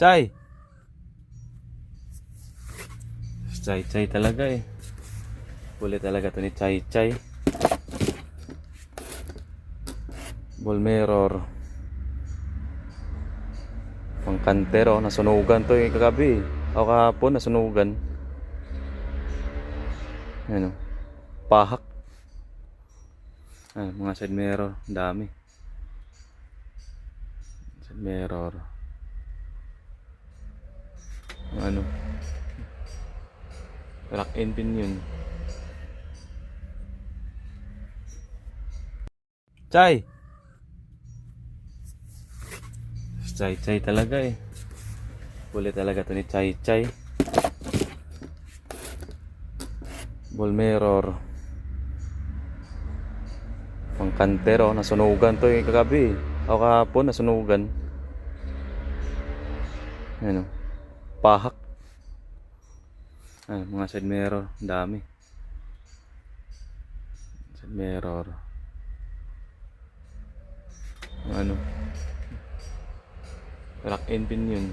Chay! Chay Chay talaga eh. Huli talaga to ni Chay Chay. Ball mirror. Pangkantero, nasunugan to yung kagabi. O kahapon, nasunugan. Ano? Pahak. Mga side mirror, dami. Side mirror. Ano? Rack and pin yun. Chay! Chay Chay talaga eh. Huli talaga to ni Chay Chay. Ball mirror. Pangkantero, nasunugan to yung kagabi. O kahapon, nasunugan. Ano? Pahak. Mga side mirror, dami. Side mirror. Ano? Rack and pin yun.